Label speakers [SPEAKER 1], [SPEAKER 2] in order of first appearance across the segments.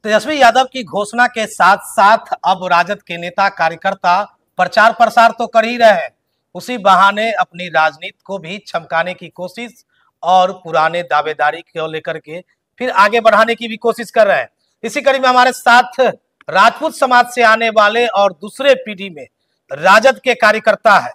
[SPEAKER 1] तेजस्वी यादव की घोषणा के साथ साथ अब राजद के नेता कार्यकर्ता प्रचार प्रसार तो कर ही रहे हैं, उसी बहाने अपनी राजनीति को भी चमकाने की कोशिश और पुराने दावेदारी को लेकर के फिर आगे बढ़ाने की भी कोशिश कर रहे हैं। इसी कड़ी में हमारे साथ राजपूत समाज से आने वाले और दूसरे पीढ़ी में राजद के कार्यकर्ता है,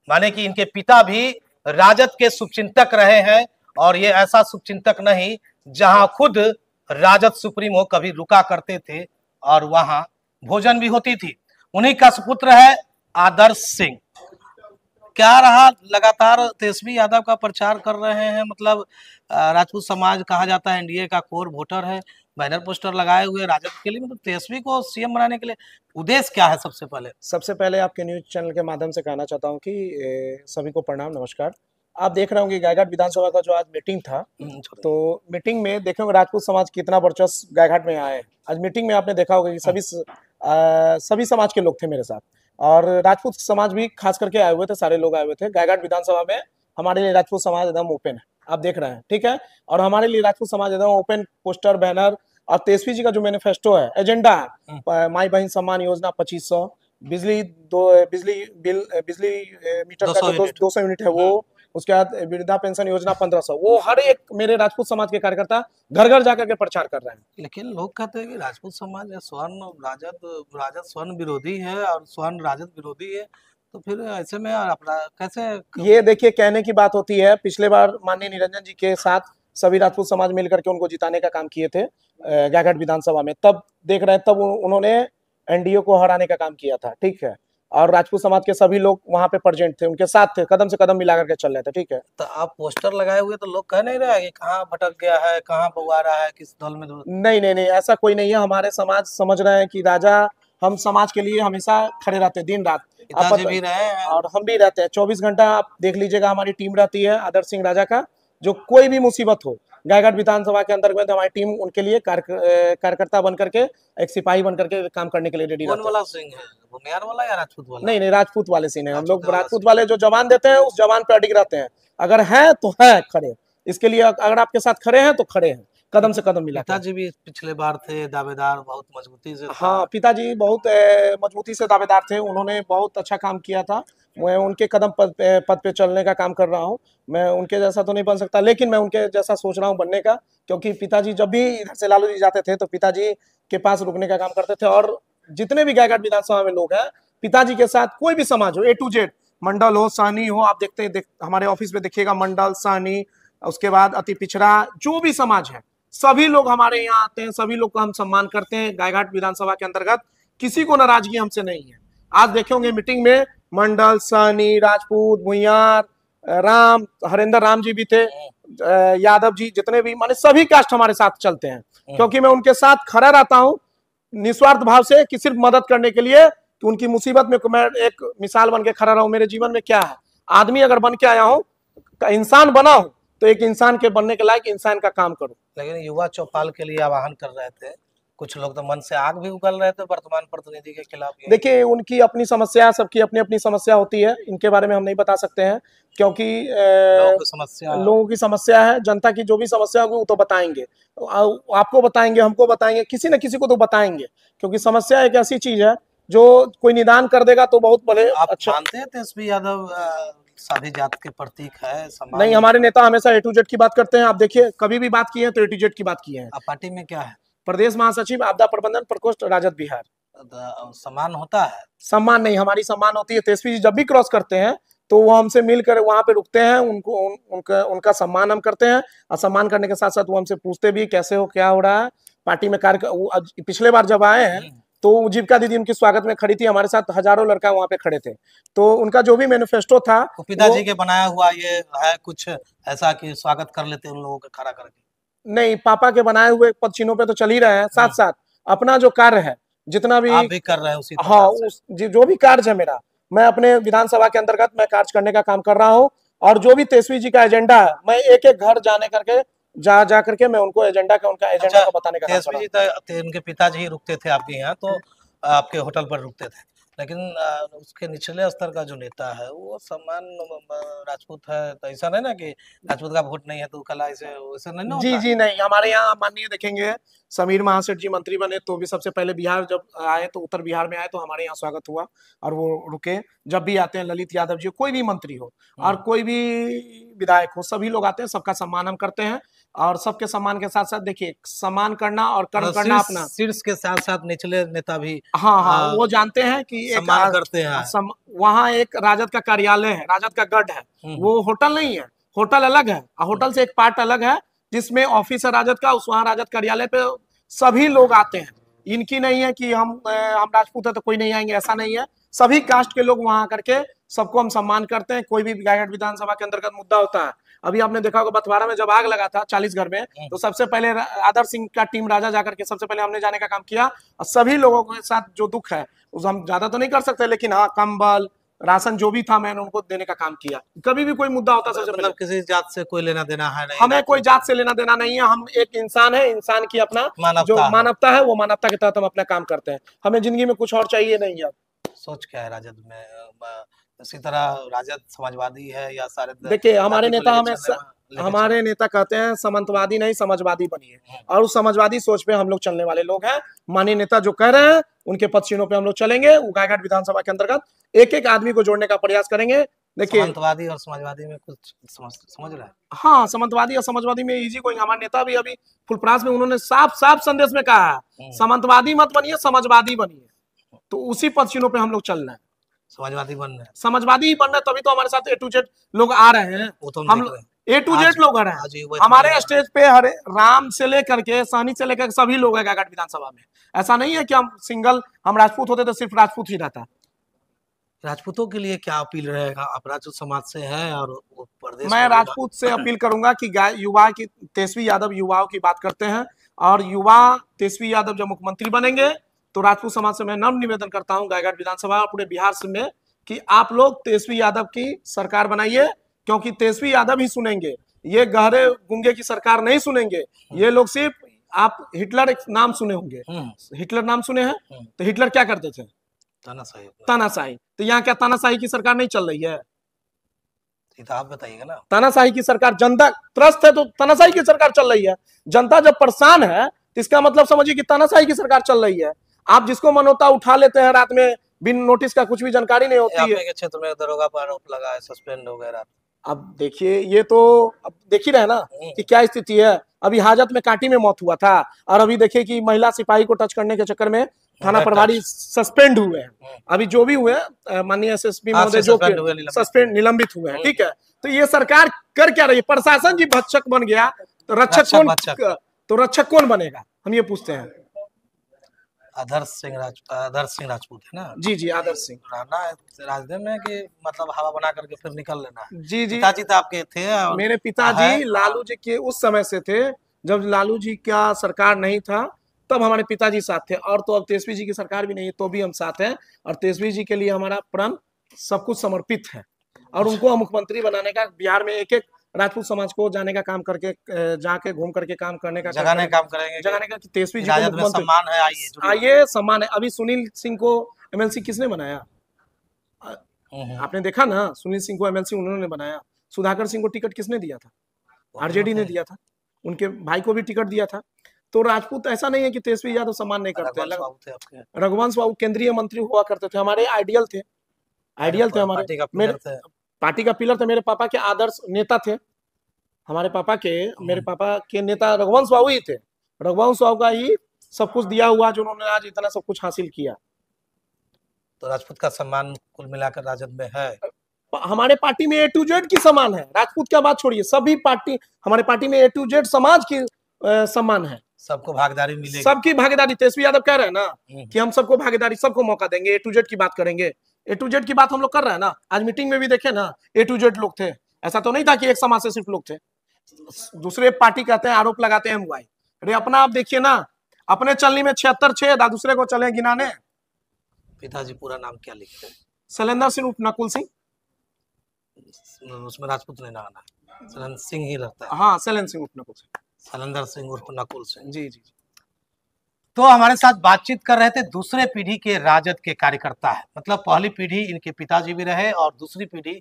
[SPEAKER 1] माने कि इनके पिता भी राजद के शुभचिंतक रहे हैं और ये ऐसा शुभचिंतक नहीं जहां खुद राजद सुप्रीमो कभी रुका करते थे और वहां भोजन भी होती थी। उन्हीं का सुपुत्र है आदर्श सिंह। क्या रहा, लगातार तेजस्वी यादव का प्रचार कर रहे हैं, मतलब राजपूत समाज कहा जाता है एनडीए का कोर वोटर है, बैनर पोस्टर लगाए हुए राजद के लिए, मतलब तेजस्वी को सीएम बनाने के लिए उद्देश्य क्या है?
[SPEAKER 2] सबसे पहले आपके न्यूज चैनल के माध्यम से कहना चाहता हूं कि सभी को प्रणाम, नमस्कार। आप देख रहे होंगे गायघाट विधानसभा का जो आज मीटिंग था, तो मीटिंग में देखेंगे राजपूत समाज कितना वर्चस्व गायघाट में आए। आज मीटिंग में आपने देखा होगा कि सभी समाज के लोग थे मेरे साथ, और राजपूत समाज भी खास करके आए हुए थे, सारे लोग आए हुए थे गायघाट विधानसभा में। हमारे लिए राजपूत समाज एकदम ओपन है, आप देख रहे हैं, ठीक है। और हमारे लिए राजपूत समाज एकदम ओपन, पोस्टर, बैनर, और तेजस्वी जी का जो मैनिफेस्टो है, एजेंडा है, माई बहन सम्मान योजना 2500, बिजली मीटर का जो 200 यूनिट है वो, उसके बाद वृद्धा पेंशन योजना 1500, वो हर एक मेरे राजपूत समाज के कार्यकर्ता घर घर जाकर के प्रचार कर रहे हैं।
[SPEAKER 1] लेकिन लोग कहते हैं कि राजपूत समाज स्वर्ण राजद स्वर्ण विरोधी है और स्वर्ण राजद विरोधी है, तो फिर ऐसे में अपना कैसे?
[SPEAKER 2] ये देखिए, कहने की बात होती है। पिछले बार माननीय निरंजन जी के साथ सभी राजपूत समाज मिलकर के उनको जिताने का काम किए थे गायघाट विधानसभा में, तब देख रहे हैं, तब उन्होंने एनडीए को हराने का काम किया था, ठीक है। और राजपूत समाज के सभी लोग वहां पे प्रेजेंट थे, उनके साथ थे, कदम से कदम मिला करके चल रहे थे, ठीक है।
[SPEAKER 1] तो आप पोस्टर लगाए हुए, तो लोग कह नहीं रहे कि कहाँ भटक गया है, कहाँ बउआ रहा है, किस दल में?
[SPEAKER 2] नहीं, ऐसा कोई नहीं है। हमारे समाज समझ रहे हैं कि राजा, हम समाज के लिए हमेशा खड़े रहते हैं दिन रात,
[SPEAKER 1] भी रहे हैं
[SPEAKER 2] और हम भी रहते हैं 24 घंटा। आप देख लीजिएगा, हमारी टीम रहती है आदर्श सिंह राजा का, जो कोई भी मुसीबत हो गायघाट विधानसभा के अंतर्गत हमारी टीम उनके लिए कार्यकर्ता बन करके, एक सिपाही बन करके काम करने के लिए रेडी रहते हैं।
[SPEAKER 1] वाला सिंह है, बुनियाद वाला या राजपूत वाला?
[SPEAKER 2] नहीं, राजपूत वाले सिंह है। हम लोग राजपूत वाले जो जवान देते हैं उस जवान पे अडिग रहते हैं। अगर है तो है खड़े, इसके लिए अगर आपके साथ खड़े हैं तो खड़े हैं, कदम से कदम मिला।
[SPEAKER 1] पिताजी भी पिछले बार थे दावेदार, बहुत मजबूती से।
[SPEAKER 2] हाँ, पिताजी बहुत मजबूती से दावेदार थे, उन्होंने बहुत अच्छा काम किया था। मैं उनके कदम पद पे चलने का काम कर रहा हूँ। मैं उनके जैसा तो नहीं बन सकता, लेकिन मैं उनके जैसा सोच रहा हूँ बनने का, क्योंकि पिताजी जब भी इधर से लालू जी जाते थे तो पिताजी के पास रुकने का काम करते थे। और जितने भी गायघाट विधानसभा में लोग हैं, पिताजी के साथ कोई भी समाज हो, A to Z, मंडल हो, साहनी हो, आप हमारे ऑफिस में देखिएगा, मंडल, साहनी, उसके बाद अति पिछड़ा, जो भी समाज है, सभी लोग हमारे यहाँ आते हैं, सभी लोग का हम सम्मान करते हैं। गायघाट विधानसभा के अंतर्गत किसी को नाराजगी हमसे नहीं है। आज देखेंगे मीटिंग में मंडल, साहनी, राजपूत, भुइयार, राम, हरेंद्र राम जी भी थे, यादव जी, जितने भी, माने सभी कास्ट हमारे साथ चलते हैं, क्योंकि मैं उनके साथ खड़ा रहता हूँ निस्वार्थ भाव से, कि सिर्फ मदद करने के लिए, कि उनकी मुसीबत में मैं एक मिसाल बन के खड़ा रहूं। मेरे जीवन में क्या है, आदमी अगर बन के आया हूं, इंसान बना हूं, तो एक इंसान के बनने के लायक इंसान का काम करूं।
[SPEAKER 1] लेकिन युवा चौपाल के लिए आह्वान कर रहे थे, कुछ लोग तो मन से आग भी उगल रहे थे वर्तमान प्रतिनिधि के खिलाफ।
[SPEAKER 2] देखिए, उनकी अपनी समस्या, सबकी अपनी अपनी समस्या होती है, इनके बारे में हम नहीं बता सकते हैं, क्योंकि लोगों की समस्या है। जनता की जो भी समस्या होगी वो तो बताएंगे, आपको बताएंगे, हमको बताएंगे, किसी न किसी को तो बताएंगे, क्योंकि समस्या एक ऐसी चीज है जो कोई निदान कर देगा तो बहुत बड़े।
[SPEAKER 1] आप अच्छा मानते हैं तेजस्वी यादव सभी जात के प्रतीक है?
[SPEAKER 2] नहीं, हमारे नेता हमेशा A to Z की बात करते हैं। आप देखिए, कभी भी बात की है तो A to Z की बात की है।
[SPEAKER 1] आप पार्टी में क्या है?
[SPEAKER 2] प्रदेश महासचिव, आपदा प्रबंधन प्रकोष्ठ, राजद बिहार।
[SPEAKER 1] सम्मान होता है?
[SPEAKER 2] सम्मान नहीं, हमारी सम्मान होती है। तेजस्वी जी जब भी क्रॉस करते हैं तो वो हमसे मिलकर वहां पे रुकते हैं, उनका सम्मान हम करते हैं, और सम्मान करने के साथ साथ वो हमसे पूछते भी कैसे हो, क्या हो रहा है पार्टी में कार्य। पिछले बार जब आए हैं तो जीविका दीदी उनके स्वागत में खड़ी थी, हमारे साथ हजारों लड़का वहां पे खड़े थे। तो उनका जो भी मैनिफेस्टो था,
[SPEAKER 1] पिताजी के बनाया हुआ ये है कुछ ऐसा कि स्वागत कर लेते उन लोगों का खड़ा करके?
[SPEAKER 2] नहीं, पापा के बनाए हुए पद चिन्हों पे तो चल ही रहे हैं, साथ साथ अपना जो कार्य है, जितना भी
[SPEAKER 1] आप भी कर रहे हैं उसी।
[SPEAKER 2] हाँ, जो भी कार्य है मेरा, मैं अपने विधानसभा के अंतर्गत मैं कार्य करने का काम कर रहा हूँ। और जो भी तेजस्वी जी का एजेंडा है, मैं एक एक घर जाने करके जा करके मैं उनको उनका एजेंडा को बताने का काम कर रहा हूं।
[SPEAKER 1] तेजस्वी जी तो उनके पिताजी ही रुकते थे आपके यहाँ, तो आपके होटल पर रुकते थे, लेकिन उसके निचले स्तर का जो नेता है वो सम्मान राजपूत है, तो ऐसा नहीं ना कि राजपूत का वोट नहीं है तो कल ऐसे वैसे नहीं ना
[SPEAKER 2] जी
[SPEAKER 1] होता है।
[SPEAKER 2] जी नहीं, हमारे यहाँ माननीय देखेंगे समीर महासेठ जी मंत्री बने तो भी सबसे पहले बिहार जब आए तो उत्तर बिहार में आए तो हमारे यहाँ स्वागत हुआ और वो रुके। जब भी आते हैं ललित यादव जी, कोई भी मंत्री हो और कोई भी विधायक हो, सभी लोग आते हैं, सबका सम्मान हम करते हैं। और सबके सम्मान के साथ साथ देखिए, सम्मान करना और कर्म
[SPEAKER 1] मतलब
[SPEAKER 2] करना
[SPEAKER 1] शीर्ष
[SPEAKER 2] अपना।
[SPEAKER 1] शीर्ष के साथ साथ निचले नेता भी
[SPEAKER 2] हाँ हाँ, वो जानते हैं कि एक
[SPEAKER 1] सम्मान करते हैं।
[SPEAKER 2] वहाँ एक राजद का कार्यालय है, राजद का गढ़ है, वो होटल नहीं है, होटल अलग है और होटल से एक पार्ट अलग है जिसमें ऑफिस है राजद का। उस वहाँ राजद कार्यालय पे सभी लोग आते हैं। इनकी नहीं है कि हम राजपूत है तो कोई नहीं आएंगे, ऐसा नहीं है। सभी कास्ट के लोग वहां करके सबको हम सम्मान करते हैं। कोई भी गायघाट विधानसभा के अंतर्गत मुद्दा होता है, अभी आपने देखा होगा बथवारा में जब आग लगा था 40 घर में, तो सबसे पहले आदर्श सिंह का टीम राजा जाकर के सबसे पहले हमने जाने का काम किया और सभी लोगों के साथ जो दुख है उस हम ज्यादा तो नहीं कर सकते, लेकिन हाँ कंबल राशन जो भी था मैंने उनको देने का काम किया। कभी भी कोई मुद्दा होता सबसे पहले।
[SPEAKER 1] मतलब किसी जात से कोई लेना देना है नहीं,
[SPEAKER 2] हमें कोई जात से लेना देना नहीं है, हम एक इंसान है, इंसान की अपना जो मानवता है वो मानवता के तहत हम अपना काम करते हैं। हमें जिंदगी में कुछ और चाहिए नहीं है।
[SPEAKER 1] सोच क्या है राजद में? इसी तरह राजद समाजवादी है या सारे?
[SPEAKER 2] देखिए हमारे नेता हमारे नेता कहते हैं सामंतवादी नहीं समाजवादी बनिए, और उस समाजवादी सोच पे हम लोग चलने वाले लोग हैं। माननीय नेता जो कह रहे हैं उनके पदचिन्हों पे हम लोग चलेंगे। गायघाट विधानसभा के अंतर्गत एक एक आदमी को जोड़ने का प्रयास करेंगे। देखिए
[SPEAKER 1] सामंतवादी और समाजवादी में कुछ समझ रहा है?
[SPEAKER 2] हाँ, सामंतवादी और समाजवादी में इजी कोई। हमारे नेता भी अभी फुलप्रास में उन्होंने साफ साफ संदेश में कहा है सामंतवादी मत बनिए, समाजवादी बनिए। तो उसी पदचिन्हों पे हम लोग चल रहे हैं।
[SPEAKER 1] समाजवादी बन रहे हैं,
[SPEAKER 2] समाजवादी ही बन रहे, तभी तो हमारे साथ ए टू जेड लोग आ रहे हैं। हम ए टू जेड लोग आ रहे हैं हमारे स्टेज पे। हरे राम से लेकर के सहनी से लेकर सभी लोग हैं गायघाट विधानसभा में। ऐसा नहीं है कि हम सिंगल, हम राजपूत होते तो सिर्फ राजपूत ही रहता।
[SPEAKER 1] राजपूतों के लिए क्या अपील रहेगा? आप राजपूत समाज से हैं और प्रदेश
[SPEAKER 2] मैं राजपूत से अपील करूंगा कि युवा की, तेजस्वी यादव युवाओं की बात करते हैं, और युवा तेजस्वी यादव जब मुख्यमंत्री बनेंगे तो राजपूत समाज से मैं नम्र निवेदन करता हूं गायघाट विधानसभा पूरे बिहार से में कि आप लोग तेजस्वी यादव की सरकार बनाइए, क्योंकि तेजस्वी यादव ही सुनेंगे। ये गहरे गुंगे की सरकार नहीं सुनेंगे। ये लोग सिर्फ, आप हिटलर नाम सुने होंगे, हिटलर नाम सुने हैं, तो हिटलर क्या करते थे?
[SPEAKER 1] तानाशाही।
[SPEAKER 2] तानाशाही। तो यहाँ क्या तानाशाही की सरकार नहीं चल रही है?
[SPEAKER 1] तो आप बताइएगा ना।
[SPEAKER 2] तानाशाही की सरकार, जनता त्रस्त है तो तानाशाही की सरकार चल रही है। जनता जब परेशान है तो इसका मतलब समझिए कि तानाशाही की सरकार चल रही है। आप जिसको मन होता उठा लेते हैं रात में, बिन नोटिस का, कुछ भी जानकारी नहीं होती है।
[SPEAKER 1] आपके क्षेत्र में दरोगा पर आरोप लगा है, सस्पेंड हो गया।
[SPEAKER 2] अब देखिए, ये तो अब देख ही रहे ना कि क्या स्थिति है। अभी हाजत में कांटी में मौत हुआ था, और अभी देखिए कि महिला सिपाही को टच करने के चक्कर में थाना प्रभारी सस्पेंड हुए हैं। अभी जो भी हुए माननीय एसएसपी महोदय जो सस्पेंड, निलंबित हुए हैं। ठीक है, तो ये सरकार कर क्या रही है? प्रशासन जी भक्षक बन गया तो रक्षक कौन बनेगा? हम ये पूछते हैं।
[SPEAKER 1] आदर्श सिंह राजपूत है ना?
[SPEAKER 2] जी जी, आदर्श सिंह।
[SPEAKER 1] रहना है राजनीति में कि मतलब हवा बना करके फिर निकल लेना है?
[SPEAKER 2] जी जी,
[SPEAKER 1] पिताजी तो आपके थे।
[SPEAKER 2] मेरे पिताजी लालू जी के उस समय से थे, जब लालू जी का सरकार नहीं था तब हमारे पिताजी साथ थे। और तो अब तेजस्वी जी की सरकार भी नहीं है तो भी हम साथ हैं, और तेजस्वी जी के लिए हमारा प्राण सब कुछ समर्पित है। और उनको मुख्यमंत्री बनाने का, बिहार में एक एक राजपूत समाज को जाने का काम करके, जाके घूम करके काम करने का,
[SPEAKER 1] जगाने काम करेंगे,
[SPEAKER 2] जगाने का। तेजस्वी जी को
[SPEAKER 1] सम्मान है,
[SPEAKER 2] आइए सम्मान है। अभी सुनील सिंह को एमएलसी किसने बनाया? आपने देखा ना, सुनील सिंह को एमएलसी उन्होंने बनाया। सुधाकर सिंह को टिकट किसने दिया था? आरजेडी ने दिया था, उनके भाई को भी टिकट दिया था। तो राजपूत ऐसा नहीं है कि तेजस्वी यादव सम्मान नहीं करते। रघुवंश बाबू केंद्रीय मंत्री हुआ करते थे, हमारे आइडियल थे, हमारे। मेरे पार्टी का पिलर थे, मेरे पापा के आदर्श नेता थे। हमारे पापा के, मेरे पापा के नेता रघुवंश बाबू ही थे। रघुवंश बाबू का ही सब कुछ दिया हुआ जो उन्होंने आज इतना सब कुछ हासिल किया।
[SPEAKER 1] तो राजपूत का सम्मान कुल मिलाकर राजद में है।
[SPEAKER 2] हमारे पार्टी में ए टू जेड की सम्मान है। राजपूत क्या बात छोड़िए, सभी पार्टी, हमारे पार्टी में ए टू जेड समाज की सम्मान है।
[SPEAKER 1] सबको भागीदारी मिलेगी,
[SPEAKER 2] सबकी भागीदारी। तेजस्वी यादव कह रहे हैं ना कि हम सबको भागीदारी, सबको मौका देंगे, ए टू जेड की बात करेंगे। ए टू जेड की बात हम लोग कर रहे हैं ना। आज मीटिंग में भी देखे ना, ए टू जेड लोग थे। ऐसा तो नहीं था कि एक समाज से सिर्फ लोग थे। दूसरे पार्टी कहते हैं, आरोप लगाते हैं एमवाई। अरे अपना आप देखिए ना, अपने चलनी में 76 छेद, दूसरे को चले गिनाने।
[SPEAKER 1] पिताजी पूरा नाम क्या लिखते हैं?
[SPEAKER 2] शैलेंद्र सिंह उर्फ नकुल सिंह।
[SPEAKER 1] उसमें राजपूत नहीं नाम है, शैलेंद्र सिंह ही रहता है।
[SPEAKER 2] हाँ, शैलेंद्र सिंह उर्फ नकुल सिंह।
[SPEAKER 1] शैलेंद्र सिंह उर्फ नकुल सिंह।
[SPEAKER 2] जी जी।
[SPEAKER 1] तो हमारे साथ बातचीत कर रहे थे दूसरे पीढ़ी के राजद के कार्यकर्ता है, मतलब पहली पीढ़ी इनके पिताजी भी रहे और दूसरी पीढ़ी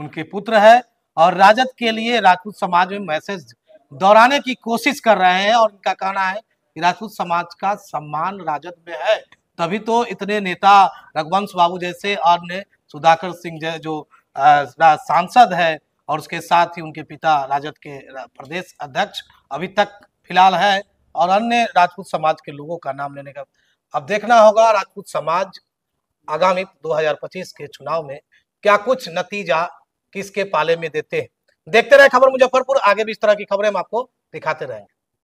[SPEAKER 1] उनके पुत्र है, और राजद के लिए राजपूत समाज में मैसेज दोहराने की कोशिश कर रहे हैं। और इनका कहना है कि राजपूत समाज का सम्मान राजद में है, तभी तो इतने नेता रघुवंश बाबू जैसे और ने सुधाकर सिंह जो सांसद है, और उसके साथ ही उनके पिता राजद के प्रदेश अध्यक्ष अभी तक फिलहाल है, और अन्य राजपूत समाज के लोगों का नाम लेने का अब देखना होगा राजपूत समाज आगामी 2025 के चुनाव में क्या कुछ नतीजा किसके पाले में देते हैं। देखते रहे खबर मुजफ्फरपुर, आगे भी इस तरह की खबरें हम आपको दिखाते रहेंगे।